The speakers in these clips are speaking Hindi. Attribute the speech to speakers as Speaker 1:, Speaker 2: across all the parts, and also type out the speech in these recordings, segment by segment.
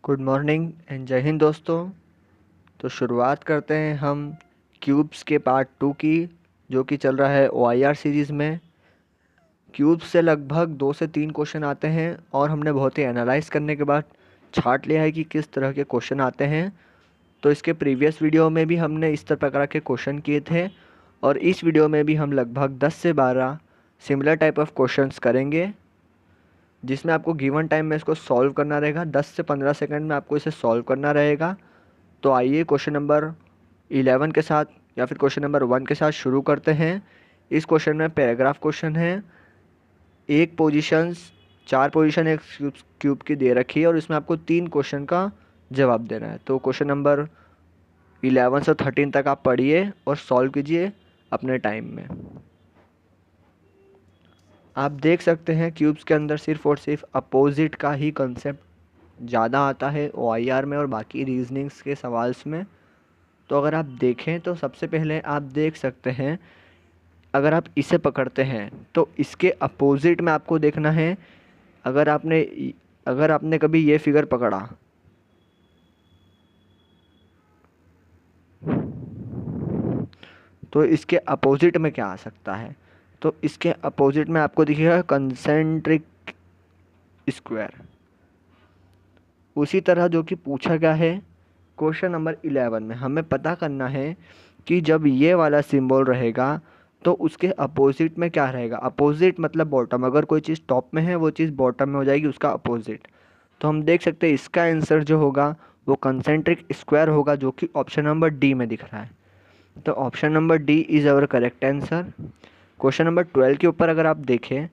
Speaker 1: गुड मॉर्निंग एंड जय हिंद दोस्तों। तो शुरुआत करते हैं हम क्यूब्स के पार्ट 2 की, जो कि चल रहा है OIR सीरीज़ में। क्यूब्स से लगभग 2 से 3 क्वेश्चन आते हैं और हमने बहुत ही एनालाइज करने के बाद छांट लिया है कि किस तरह के क्वेश्चन आते हैं। तो इसके प्रीवियस वीडियो में भी हमने इस तरह प्रकार के क्वेश्चन किए थे और इस वीडियो में भी हम लगभग 10 से 12 सिमिलर टाइप ऑफ क्वेश्चंस करेंगे, जिसमें आपको गिवन टाइम में इसको सॉल्व करना रहेगा। 10 से 15 सेकंड में आपको इसे सॉल्व करना रहेगा। तो आइए क्वेश्चन नंबर 11 के साथ या फिर क्वेश्चन नंबर 1 के साथ शुरू करते हैं। इस क्वेश्चन में पैराग्राफ क्वेश्चन है। एक पोजीशंस 4 पोजीशन एक क्यूब की दे रखी है और इसमें आपको 3 क्वेश्चन का जवाब देना है। तो क्वेश्चन नंबर 11 से 13 तक आप पढ़िए और सॉल्व कीजिए अपने टाइम में। आप देख सकते हैं क्यूब्स के अंदर सिर्फ और सिर्फ अपोजिट का ही कंसेप्ट ज़्यादा आता है OIR में और बाकी रीजनिंग्स के सवाल्स में। तो अगर आप देखें तो सबसे पहले आप देख सकते हैं, अगर आप इसे पकड़ते हैं तो इसके अपोजिट में आपको देखना है। अगर आपने कभी ये फिगर पकड़ा तो इसके अपोजिट में क्या आ सकता है। तो इसके अपोजिट में आपको दिखेगा कंसेंट्रिक स्क्वायर। उसी तरह जो कि पूछा गया है क्वेश्चन नंबर 11 में, हमें पता करना है कि जब ये वाला सिंबल रहेगा तो उसके अपोजिट में क्या रहेगा। अपोजिट मतलब बॉटम, अगर कोई चीज़ टॉप में है वो चीज़ बॉटम में हो जाएगी उसका अपोजिट। तो हम देख सकते हैं इसका आंसर जो होगा वो कंसेंट्रिक स्क्वायर होगा, जो कि ऑप्शन नंबर डी में दिख रहा है। तो option number D is our correct answer. Question number 12 के ऊपर अगर आप देखें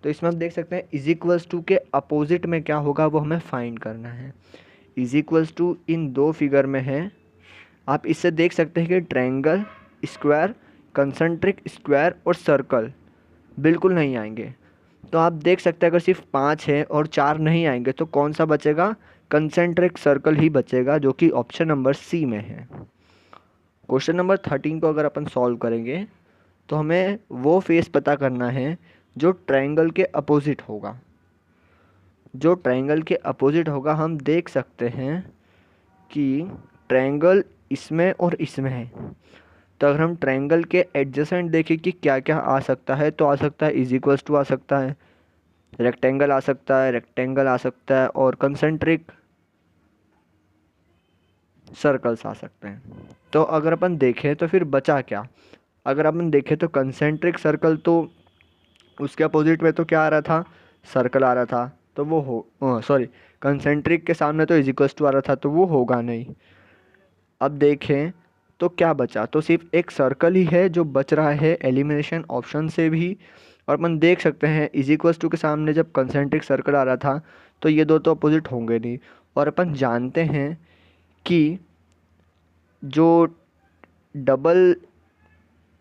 Speaker 1: तो इसमें आप देख सकते हैं इज इक्वल्स टू के अपोजिट में क्या होगा वो हमें फाइंड करना है। इज इक्वल्स टू इन दो फिगर में है। आप इससे देख सकते हैं कि ट्रायंगल, स्क्वायर, कंसेंट्रिक स्क्वायर और सर्कल बिल्कुल नहीं आएंगे। तो आप देख सकते हैं अगर सिर्फ 5 है और 4 नहीं आएंगे तो कौन सा बचेगा, कंसेंट्रिक सर्कल ही बचेगा, जो कि ऑप्शन नंबर सी में है। क्वेश्चन नंबर 13 को अगर अपन सॉल्व करेंगे तो हमें वो फेस पता करना है जो ट्रायंगल के अपोजिट होगा। जो ट्रायंगल के अपोजिट होगा हम देख सकते हैं कि ट्रायंगल इसमें और इसमें है। तो अगर हम ट्रायंगल के एडजेसेंट देखें कि क्या क्या आ सकता है, तो आ सकता है इज इक्वल्स टू आ सकता है, रेक्टेंगल आ सकता है, रेक्टेंगल आ सकता है और कंसेंट्रिक सर्कल्स आ सकते हैं। तो अगर अपन देखें तो फिर बचा क्या। अगर अपन देखें तो कंसेंट्रिक सर्कल, तो उसके अपोजिट में तो क्या आ रहा था, सर्कल आ रहा था। तो वो हो सॉरी कंसेंट्रिक के सामने तो इज इक्वल्स टू आ रहा था, तो वो होगा नहीं। अब देखें तो क्या बचा, तो सिर्फ एक सर्कल ही है जो बच रहा है एलिमिनेशन ऑप्शन से भी। और अपन देख सकते हैं इज इक्वल्स टू के सामने जब कंसेंट्रिक सर्कल आ रहा था तो ये दो तो अपोजिट होंगे नहीं। और अपन जानते हैं कि जो डबल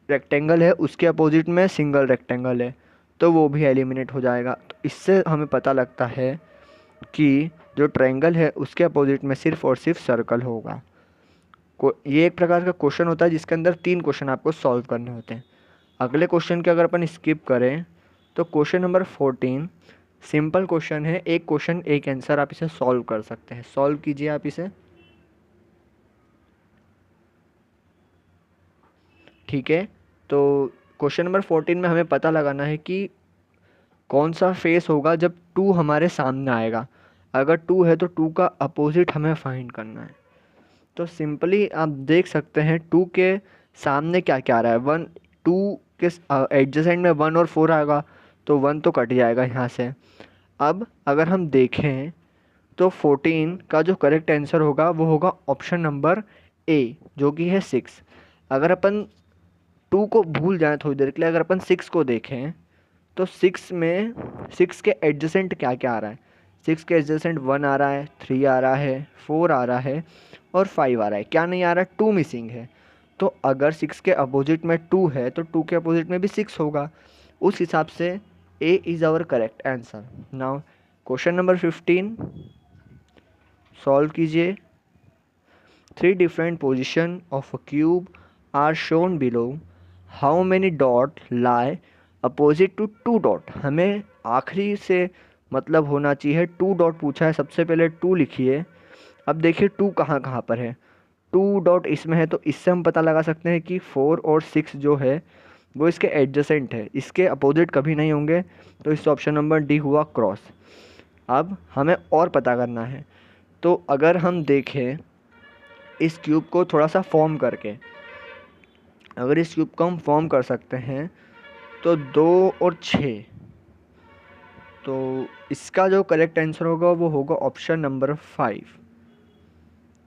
Speaker 1: रेक्टेंगल है उसके अपोजिट में सिंगल रेक्टेंगल है, तो वो भी एलिमिनेट हो जाएगा। तो इससे हमें पता लगता है कि जो ट्रायंगल है उसके अपोजिट में सिर्फ और सिर्फ सर्कल होगा। ये एक प्रकार का क्वेश्चन होता है जिसके अंदर 3 क्वेश्चन आपको सॉल्व करने होते हैं। अगले क्वेश्चन के अगर अपन स्किप करें तो क्वेश्चन नंबर 14 सिंपल क्वेश्चन है, एक क्वेश्चन एक आंसर, आप इसे सॉल्व कर सकते हैं। सॉल्व कीजिए आप इसे। ठीक है, तो क्वेश्चन नंबर 14 में हमें पता लगाना है कि कौन सा फेस होगा जब 2 हमारे सामने आएगा। अगर 2 है तो 2 का अपोजिट हमें फाइंड करना है। तो सिंपली आप देख सकते हैं 2 के सामने क्या क्या आ रहा है। 1, 2 के एडजेसेंट में 1 और 4 आएगा, तो 1 तो कट जाएगा यहाँ से। अब अगर हम देखें तो 14 का जो करेक्ट आंसर होगा वो होगा ऑप्शन नंबर ए, जो कि है 6। अगर अपन 2 को भूल जाएं थोड़ी देर के लिए, अगर अपन 6 को देखें तो 6 के एडजेसेंट क्या क्या आ रहा है। 6 के एडजेसेंट 1 आ रहा है, 3 आ रहा है, 4 आ रहा है और 5 आ रहा है। क्या नहीं आ रहा है, 2 मिसिंग है। तो अगर 6 के अपोजिट में 2 है तो 2 के अपोजिट में भी 6 होगा। उस हिसाब से A is our correct answer. Now question number 15 solve कीजिए। 3 different position of a cube are shown below. How many dot lie opposite to 2 dot? हमें आखिरी से मतलब होना चाहिए 2 डॉट पूछा है, सबसे पहले 2 लिखिए। अब देखिए 2 कहाँ कहाँ पर है, 2 डॉट इसमें है, तो इससे हम पता लगा सकते हैं कि 4 और 6 जो है वो इसके एडजेसेंट है, इसके अपोजिट कभी नहीं होंगे। तो इस ऑप्शन नंबर डी हुआ क्रॉस। अब हमें और पता करना है, तो अगर हम देखें इस क्यूब को थोड़ा सा फॉर्म करके, अगर इस क्यूब को हम फॉर्म कर सकते हैं तो 2 और 6, तो इसका जो करेक्ट आंसर होगा वो होगा ऑप्शन नंबर 5।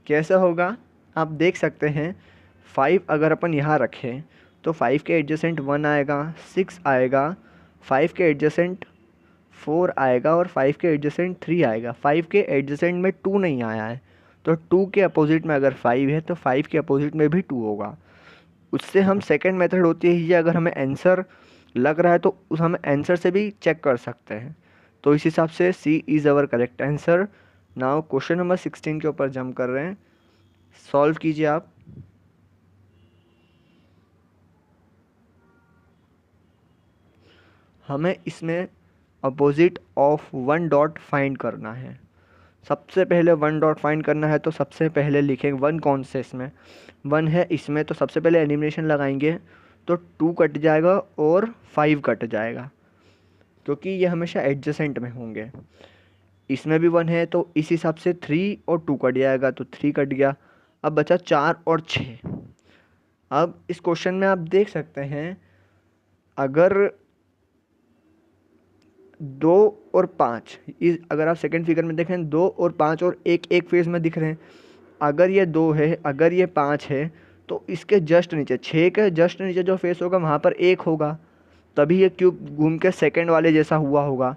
Speaker 1: कैसे होगा आप देख सकते हैं, 5 अगर अपन यहाँ रखें तो 5 के एडजेसेंट 1 आएगा, 6 आएगा, 5 के एडजेसेंट 4 आएगा और 5 के एडजेसेंट 3 आएगा। 5 के एडजेसेंट में 2 नहीं आया है, तो 2 के अपोजिट में अगर 5 है तो 5 के अपोजिट में भी 2 होगा। उससे हम सेकंड मेथड होती है ये, अगर हमें आंसर लग रहा है तो उस हम आंसर से भी चेक कर सकते हैं। तो इस हिसाब से C is our correct answer. Now question number 16 के ऊपर जंप कर रहे हैं, सॉल्व कीजिए आप। हमें इसमें अपोजिट ऑफ 1 डॉट फाइंड करना है। सबसे पहले 1 डॉट फाइंड करना है, तो सबसे पहले लिखेंगे 1 कौन से इसमें 1 है इसमें, तो सबसे पहले एलिमिनेशन लगाएंगे तो 2 कट जाएगा और 5 कट जाएगा, क्योंकि ये हमेशा एडजेसेंट में होंगे। इसमें भी 1 है तो इस हिसाब से 3 और 2 कट जाएगा, तो 3 कट गया। अब बचा 4 और 6। अब इस क्वेश्चन में आप देख सकते हैं, अगर 2 और 5, इस अगर आप सेकंड फिगर में देखें 2 और 5 और एक एक फेज में दिख रहे हैं। अगर ये 2 है, अगर ये 5 है, तो इसके जस्ट नीचे 6 के जस्ट नीचे जो फेस होगा वहाँ पर 1 होगा, तभी ये क्यूब घूम के सेकंड वाले जैसा हुआ होगा।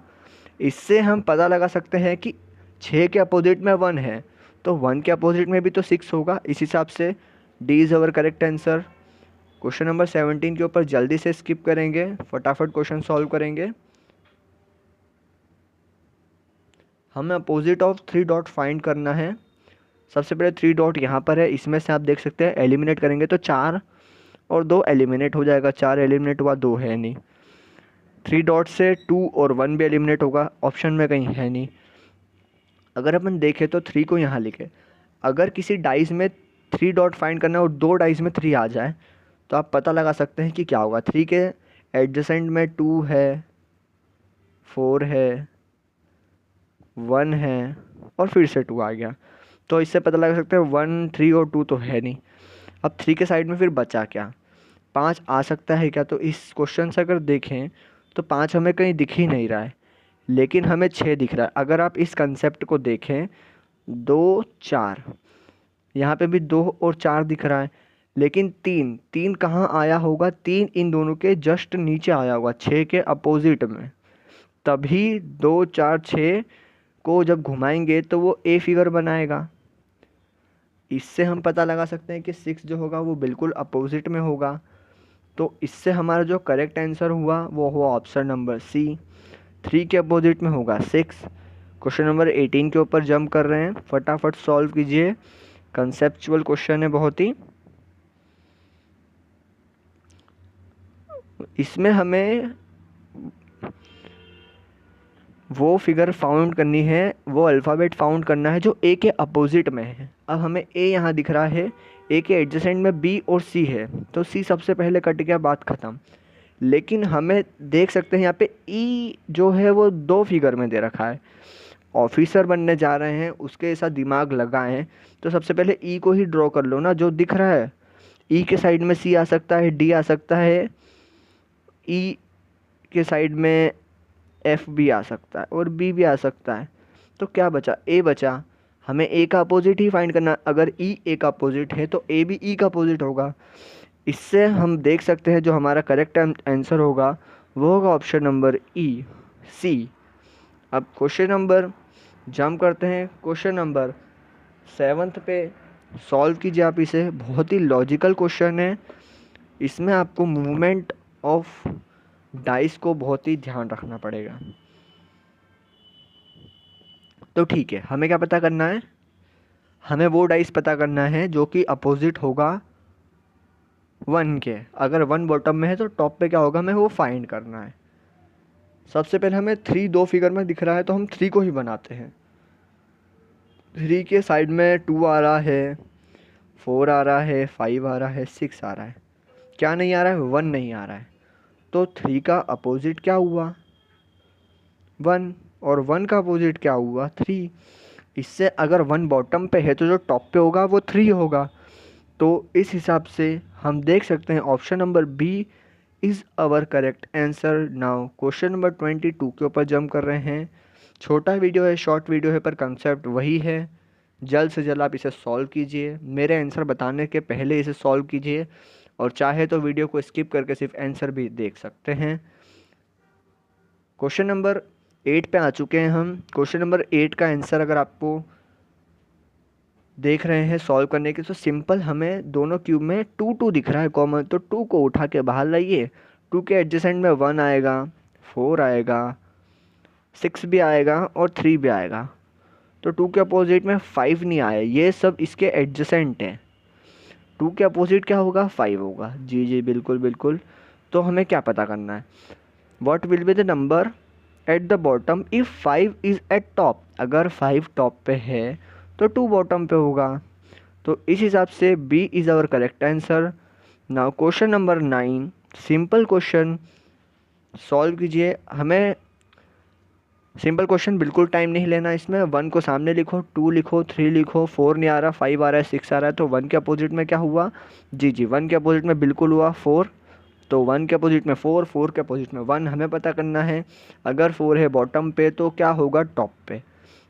Speaker 1: इससे हम पता लगा सकते हैं कि 6 के अपोजिट में 1 है, तो 1 के अपोजिट में भी तो 6 होगा। इस हिसाब से D is our correct answer. Question number 17 के ऊपर जल्दी से स्किप करेंगे, फटाफट क्वेश्चन सॉल्व करेंगे। हमें अपोजिट ऑफ 3 डॉट फाइंड करना है। सबसे पहले 3 डॉट यहाँ पर है, इसमें से आप देख सकते हैं एलिमिनेट करेंगे तो 4 और 2 एलिमिनेट हो जाएगा, 4 एलिमिनेट हुआ, 2 है नहीं। 3 डॉट से 2 और 1 भी एलिमिनेट होगा, ऑप्शन में कहीं है नहीं। अगर अपन देखें तो 3 को यहाँ लिखे, अगर किसी डाइस में 3 डॉट फाइंड करना है और 2 डाइस में 3 आ जाए तो आप पता लगा सकते हैं कि क्या होगा। 3 के एडजेसेंट में 2 है, 4 है, 1 है और फिर से 2 आ गया, तो इससे पता लगा सकते हैं 1, 3 और 2 तो है नहीं। अब 3 के साइड में फिर बचा क्या, 5 आ सकता है क्या? तो इस क्वेश्चन से अगर देखें तो 5 हमें कहीं दिख ही नहीं रहा है, लेकिन हमें 6 दिख रहा है। अगर आप इस कंसेप्ट को देखें 2, 4, यहाँ पे भी 2 और 4 दिख रहा है, लेकिन 3 कहाँ आया होगा, 3 इन दोनों के जस्ट नीचे आया होगा, 6 के अपोजिट में। तभी 2, 4, 6 को जब घुमाएंगे तो वो ए फिगर बनाएगा। इससे हम पता लगा सकते हैं कि 6 जो होगा वो बिल्कुल अपोजिट में होगा। तो इससे हमारा जो करेक्ट आंसर हुआ वो हुआ ऑप्शन नंबर सी, 3 के अपोजिट में होगा 6। क्वेश्चन नंबर 18 के ऊपर जंप कर रहे हैं, फटाफट सॉल्व कीजिए, कंसेप्चुअल क्वेश्चन है बहुत ही। इसमें हमें वो फिगर फाउंड करनी है, वो अल्फ़ाबेट फाउंड करना है जो ए के अपोजिट में है। अब हमें ए यहाँ दिख रहा है, ए के एडजेसेंट में बी और सी है, तो सी सबसे पहले कट गया, बात ख़त्म। लेकिन हमें देख सकते हैं यहाँ पे ई जो है वो 2 फिगर में दे रखा है। ऑफिसर बनने जा रहे हैं, उसके साथ दिमाग लगाएं, तो सबसे पहले ई को ही ड्रॉ कर लो ना, जो दिख रहा है। ई के साइड में सी आ सकता है, डी आ सकता है, ई के साइड में एफ भी आ सकता है और बी भी आ सकता है। तो क्या बचा, ए बचा। हमें ए का अपोजिट ही फाइंड करना, अगर ई ए का अपोजिट है तो ए भी ई का अपोजिट होगा। इससे हम देख सकते हैं जो हमारा करेक्ट आंसर होगा वो होगा ऑप्शन नंबर ई, सी। अब क्वेश्चन नंबर जंप करते हैं, क्वेश्चन नंबर 7 पे सॉल्व कीजिए आप इसे। बहुत ही लॉजिकल क्वेश्चन है, इसमें आपको मूवमेंट ऑफ डाइस को बहुत ही ध्यान रखना पड़ेगा। तो ठीक है, हमें क्या पता करना है, हमें वो डाइस पता करना है जो कि अपोजिट होगा 1 के। अगर 1 बॉटम में है तो टॉप पे क्या होगा, हमें वो फाइंड करना है। सबसे पहले हमें 3 दो फिगर में दिख रहा है तो हम 3 को ही बनाते हैं। 3 के साइड में 2 आ रहा है, 4 आ रहा है, 5 आ रहा है, 6 आ रहा है। क्या नहीं आ रहा है? 1 नहीं आ रहा है। तो 3 का अपोजिट क्या हुआ? 1। और 1 का अपोजिट क्या हुआ? 3। इससे अगर 1 बॉटम पे है तो जो टॉप पे होगा वो 3 होगा। तो इस हिसाब से हम देख सकते हैं option number B is our correct answer. Now question number 22 के ऊपर जंप कर रहे हैं। छोटा वीडियो है, शॉर्ट वीडियो है, पर कंसेप्ट वही है। जल्द से जल्द आप इसे सॉल्व कीजिए, मेरे आंसर बताने के पहले इसे सॉल्व कीजिए, और चाहे तो वीडियो को स्किप करके सिर्फ आंसर भी देख सकते हैं। क्वेश्चन नंबर 8 पे आ चुके हैं हम। क्वेश्चन नंबर 8 का आंसर अगर आपको देख रहे हैं सॉल्व करने के, तो सिंपल हमें दोनों क्यूब में 2 2 दिख रहा है कॉमन, तो 2 को उठा के बाहर लाइए। 2 के एडजेसेंट में 1 आएगा, 4 आएगा, 6 भी आएगा और 3 भी आएगा। तो 2 के अपोजिट में 5 नहीं आया, ये सब इसके एडजेसेंट हैं। 2 के अपोजिट क्या होगा? 5 होगा। जी जी बिल्कुल बिल्कुल। तो हमें क्या पता करना है? What will be the number at the bottom if 5 is eight top? अगर 5 टॉप पे है तो 2 बॉटम पे होगा। तो इस हिसाब से B is our correct answer. Now question number 9, simple question solve कीजिए। हमें सिंपल क्वेश्चन बिल्कुल टाइम नहीं लेना इसमें। 1 को सामने लिखो, 2 लिखो, 3 लिखो, 4 नहीं आ रहा, 5 आ रहा है, 6 आ रहा है। तो 1 के अपोजिट में क्या हुआ? जी जी 1 के अपोजिट में बिल्कुल हुआ 4। तो 1 के अपोजिट में 4, 4 के अपोजिट में 1 हमें पता करना है। अगर 4 है बॉटम पे तो क्या होगा? टॉप पे।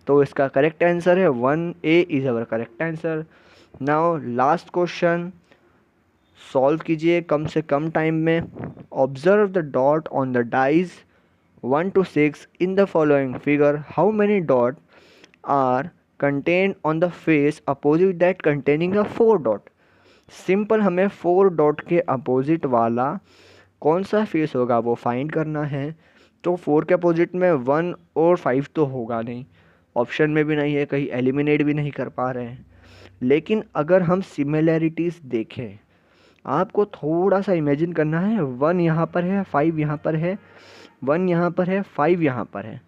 Speaker 1: तो इसका करेक्ट आंसर है 1A is our correct answer. Now last question solve कीजिए कम से कम टाइम में। Observe the dot on the dice 1 to 6 in the following figure. How many dots are contained on the face opposite that containing a 4 dot? Simple हमें 4 डॉट के अपोजिट वाला कौन सा फेस होगा वो फाइंड करना है। तो 4 के अपोजिट में 1 और 5 तो होगा नहीं, ऑप्शन में भी नहीं है, कहीं एलिमिनेट भी नहीं कर पा रहे हैं। लेकिन अगर हम सिमिलैरिटीज़ देखें, आपको थोड़ा सा इमेजिन करना है। 1 यहाँ पर है, 5 यहाँ पर है, 1 यहाँ पर है, 5 यहाँ पर है।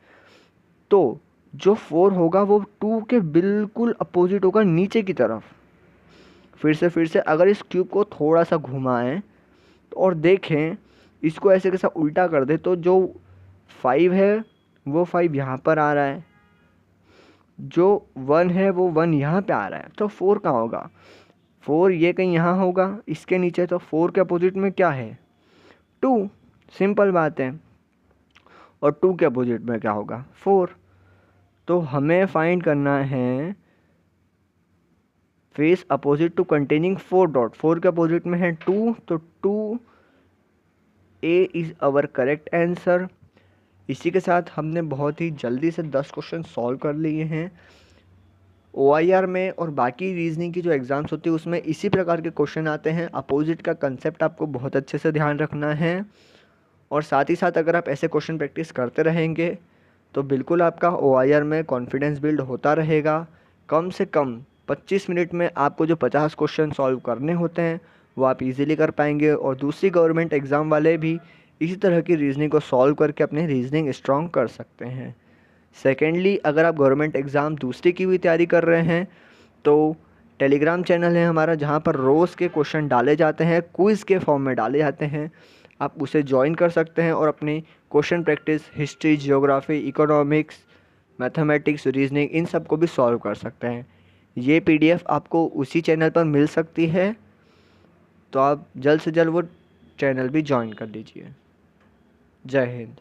Speaker 1: तो जो 4 होगा वो 2 के बिल्कुल अपोजिट होगा नीचे की तरफ। फिर से अगर इस क्यूब को थोड़ा सा घुमाएं और देखें, इसको ऐसे कैसा उल्टा कर दे, तो जो 5 है वो 5 यहाँ पर आ रहा है, जो 1 है वो 1 यहाँ पे आ रहा है। तो 4 कहाँ होगा? 4 ये कहीं यहाँ होगा इसके नीचे। तो 4 के अपोजिट में क्या है? 2। सिंपल बात है। और 2 के अपोजिट में क्या होगा? 4। तो हमें फाइंड करना है face opposite to containing 4 dot. 4 के अपोजिट में है 2, तो 2A is our correct answer. इसी के साथ हमने बहुत ही जल्दी से 10 क्वेश्चन सॉल्व कर लिए हैं। OIR में और बाकी रीजनिंग की जो एग्ज़ाम्स होती है उसमें इसी प्रकार के क्वेश्चन आते हैं। अपोजिट का कंसेप्ट आपको बहुत अच्छे से ध्यान रखना है, और साथ ही साथ अगर आप ऐसे क्वेश्चन प्रैक्टिस करते रहेंगे तो बिल्कुल आपका OIR में कॉन्फिडेंस बिल्ड होता रहेगा। कम से कम 25 मिनट में आपको जो 50 क्वेश्चन सॉल्व करने होते हैं वो आप इजीली कर पाएंगे, और दूसरी गवर्नमेंट एग्ज़ाम वाले भी इसी तरह की रीजनिंग को सॉल्व करके अपनी रीजनिंग स्ट्रॉन्ग कर सकते हैं। सेकेंडली, अगर आप गवर्नमेंट एग्ज़ाम दूसरी की भी तैयारी कर रहे हैं तो टेलीग्राम चैनल है हमारा, जहाँ पर रोज़ के क्वेश्चन डाले जाते हैं, क्विज़ के फॉर्म में डाले जाते हैं। आप उसे ज्वाइन कर सकते हैं और अपनी question practice history, geography, economics, mathematics, reasoning इन सब को भी सॉल्व कर सकते हैं। ये PDF आपको उसी चैनल पर मिल सकती है, तो आप जल्द से जल्द वो चैनल भी ज्वाइन कर लीजिए। जय हिंद।